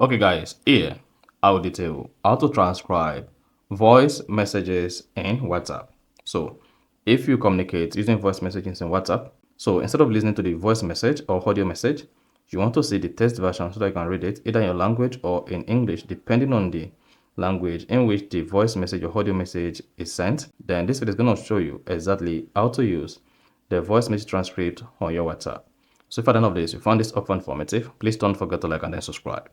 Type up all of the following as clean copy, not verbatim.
Okay guys, here I will detail how to transcribe voice messages in WhatsApp. So if you communicate using voice messages in WhatsApp, so instead of listening to the voice message or audio message, you want to see the text version so that you can read it either in your language or in English, depending on the language in which the voice message or audio message is sent. Then this video is going to show you exactly how to use the voice message transcript on your WhatsApp. So if at the end of this you found this often informative, please don't forget to like and then subscribe.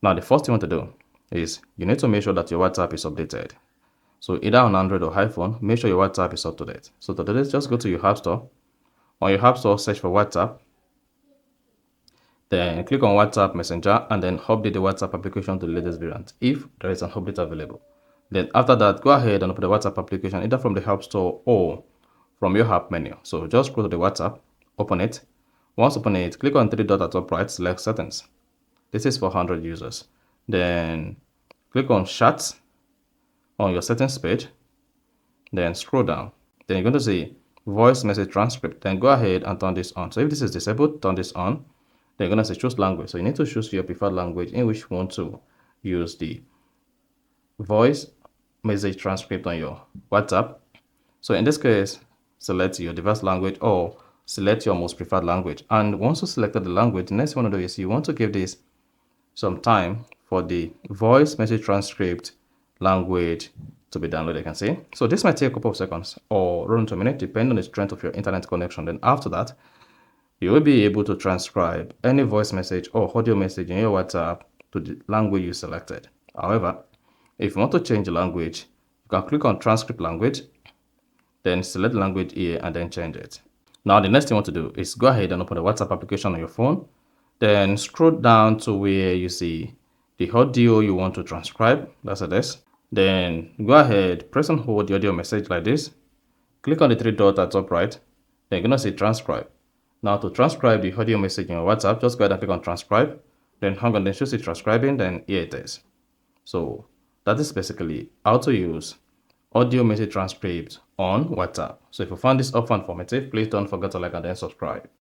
Now, the first thing you want to do is you need to make sure that your WhatsApp is updated. So either on Android or iPhone, make sure your WhatsApp is up to date. So to do this, just go to your App Store. On your App Store, search for WhatsApp. Then click on WhatsApp Messenger and then update the WhatsApp application to the latest variant if there is an update available. Then after that, go ahead and open the WhatsApp application either from the App Store or from your app menu. So just go to the WhatsApp, open it. Once open it, click on three dots at top right, select settings. This is for 100 users. Then click on Chats on your settings page. Then scroll down. Then you're going to see voice message transcript. Then go ahead and turn this on. So if this is disabled, turn this on. Then you're going to say choose language. So you need to choose your preferred language in which you want to use the voice message transcript on your WhatsApp. So in this case, select your device language or select your most preferred language. And once you selected the language, the next one to do is you want to give this some time for the voice message transcript language to be downloaded, you can see. So this might take a couple of seconds or run to a minute, depending on the strength of your internet connection. Then after that, you will be able to transcribe any voice message or audio message in your WhatsApp to the language you selected. However, if you want to change the language, you can click on transcript language, then select the language here and then change it. Now, the next thing you want to do is go ahead and open the WhatsApp application on your phone. Then scroll down to where you see the audio you want to transcribe. That's this. Then go ahead, press and hold the audio message like this. Click on the three dots at top right. Then you're going to say transcribe. Now to transcribe the audio message in your WhatsApp, just go ahead and click on transcribe. Then hang on, then choose it transcribing. Then here it is. So that is basically how to use audio message transcript on WhatsApp. So if you found this often informative, please don't forget to like and then subscribe.